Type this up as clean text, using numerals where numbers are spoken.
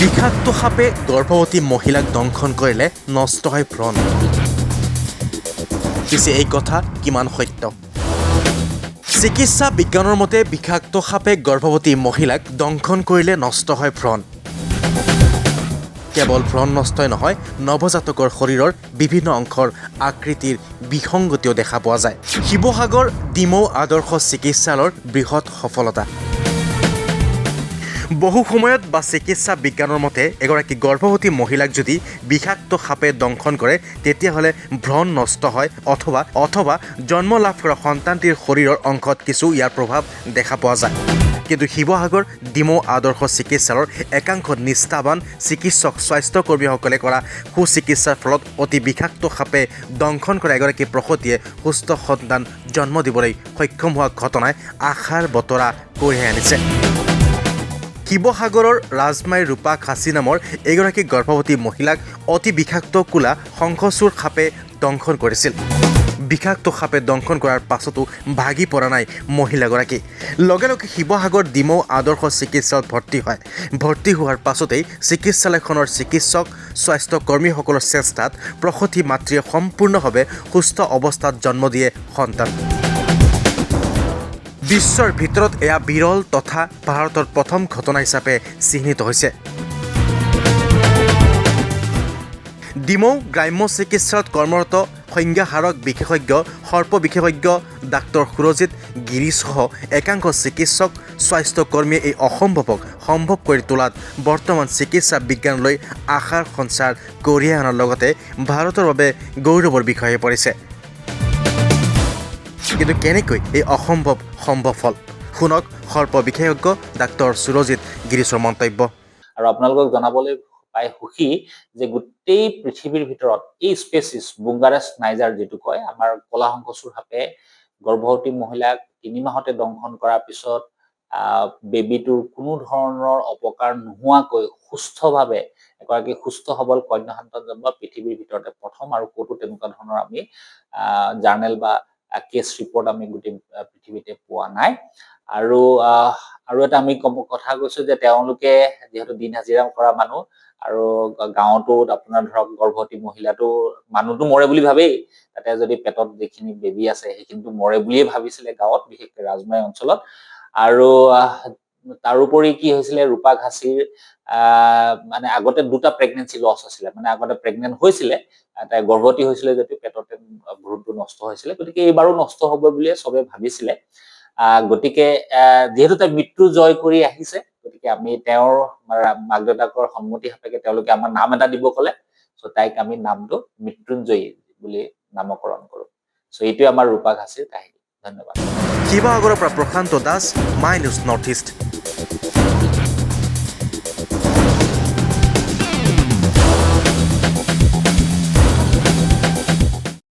বিষাক্ত সাপে গৰ্ভৱতী মহিলাক দংশন কৰিলে নষ্ট হয় ভ্ৰণ। পিছে এই কথা কিমান সত্য? চিকিৎসা বিজ্ঞানৰ মতে বিষাক্ত সাপে গৰ্ভৱতী মহিলাক দংশন কৰিলে নষ্ট হয় ভ্ৰণ। কেৱল ভ্ৰণ নষ্টই নহয়, নৱজাতকৰ শৰীৰৰ বিভিন্ন অংশৰ আকৃতিৰ বিসংগতিও দেখা পোৱা যায়। শিৱসাগৰ ডিমৌ আদৰ্শ চিকিৎসালয়ৰ বৃহৎ সফলতা। বহু সময়ত বা চিকিৎসা বিজ্ঞানৰ মতে এগৰাকী গৰ্ভৱতী মহিলাক যদি বিষাক্ত সাপে দংশন কৰে তেতিয়াহ'লে ভ্ৰণ নষ্ট হয় অথবা জন্ম লাভ কৰা সন্তানটিৰ শৰীৰৰ অংশত কিছু ইয়াৰ প্ৰভাৱ দেখা পোৱা যায়। কিন্তু শিৱসাগৰ ডিমৌ আদৰ্শ চিকিৎসালয়ৰ একাংশ নিষ্ঠাবান চিকিৎসক স্বাস্থ্যকৰ্মীসকলে কৰা সুচিকিৎসাৰ ফলত অতি বিষাক্ত সাপে দংশন কৰা এগৰাকী প্ৰসূতিয়ে সুস্থ সন্তান জন্ম দিবলৈ সক্ষম হোৱা ঘটনাই আশাৰ বতৰা কঢ়িয়াই আনিছে। শিৱসাগৰৰ ৰাজমাইৰ ৰূপা খাচী নামৰ এগৰাকী গৰ্ভৱতী মহিলাক অতি বিষাক্ত কোলা শংখচূড় সাপে দংশন কৰিছিল। বিষাক্ত সাপে দংশন কৰাৰ পাছতো ভাগি পৰা নাই মহিলাগৰাকী। লগে লগে শিৱসাগৰ ডিমৌ আদৰ্শ চিকিৎসালয়ত ভৰ্তি হয়। ভৰ্তি হোৱাৰ পাছতেই চিকিৎসালয়খনৰ চিকিৎসক স্বাস্থ্যকৰ্মীসকলৰ চেষ্টাত প্ৰসূতি মাতৃয়ে সম্পূৰ্ণভাৱে সুস্থ অৱস্থাত জন্ম দিয়ে সন্তান। বিশ্বৰ ভিতৰত এয়া বিৰল তথা ভাৰতৰ প্ৰথম ঘটনা হিচাপে চিহ্নিত হৈছে। ডিমৌ গ্ৰাম্য চিকিৎসালয়ত কৰ্মৰত সংজ্ঞাহাৰক বিশেষজ্ঞ সৰ্প বিশেষজ্ঞ ডাক্তৰ সুৰজিৎ গিৰিসহ একাংশ চিকিৎসক স্বাস্থ্যকৰ্মীয়ে এই অসম্ভৱক সম্ভৱ কৰি তোলাত বৰ্তমান চিকিৎসা বিজ্ঞানলৈ আশাৰ সঞ্চাৰ কঢ়িয়াই অনাৰ লগতে ভাৰতৰ বাবে গৌৰৱৰ বিষয় হৈ পৰিছে। কিন্তু কেনেকৈ এই অসম্ভৱ সম্ভৱ হ'ল? শুনক সৰ্প বিশেষজ্ঞ ডাক্তৰ সুৰজিৎ গিৰিছৰ মন্তব্য। আৰু আপোনালোকক জনাবলৈ পাই সুখী যে গোটেই পৃথিৱীৰ ভিতৰত এই স্পেচিছ বুংগাৰাছ নাইজাৰ যিটো কয়, আমাৰ কলা শংখচূড় সাপে গৰ্ভৱতী মহিলাক 3 মাহতে দংশন কৰাৰ পিছত বেবীটোৰ কোনো ধৰণৰ অপকাৰ নোহোৱাকৈ সুস্থভাৱে এগৰাকী সুস্থ সবল কন্যা সন্তান জন্ম পৃথিৱীৰ ভিতৰতে প্ৰথম, আৰু ক'তো তেনেকুৱা ধৰণৰ আমি জাৰ্নেল বা কেছ ৰিপৰ্ট আমি গোটেই পৃথিৱীতে পোৱা নাই। আৰু এটা আমি কথা কৈছো যে তেওঁলোকে যিহেতু দিন হাজিৰা কৰা মানুহ, আৰু গাঁৱতো আপোনাৰ ধৰক গৰ্ভৱতী মহিলাটো মানুহটো মৰে বুলি ভাবেই, তাতে যদি পেটত যিখিনি বেবী আছে সেইখিনিতো মৰে বুলিয়ে ভাবিছিলে গাঁৱত, বিশেষকৈ ৰাজমাই অঞ্চলত। আৰু তাৰোপৰি কি হৈছিলে, ৰূপা ঘাচীৰ মানে আগতে 2টা প্ৰেগনেঞ্চি লছ হৈছিলে, মানে আগতে প্ৰেগনেণ্ট হৈছিলে, তাই গৰ্ভৱতী হৈছিলে যদিও পেটতে ভ্ৰূণটো নষ্ট হৈছিলে, গতিকে এইবাৰো নষ্ট হ'ব বুলিয়ে চবে ভাবিছিলে। গতিকে যিহেতু তাই মৃত্যু জয় কৰি আহিছে, গতিকে আমি তেওঁৰ মাক দেউতাকৰ সন্মতি সাপেক্ষে তেওঁলোকে আমাৰ নাম এটা দিব ক'লে, চ' তাইক আমি নামটো মৃত্যুঞ্জয়ী বুলি নামকৰণ কৰো। চ' এইটোৱে আমাৰ ৰূপা ঘাচীৰ কাহিনী। ধন্যবাদ। শিৱসাগৰৰ পৰা প্ৰশান্ত Das, my news north east.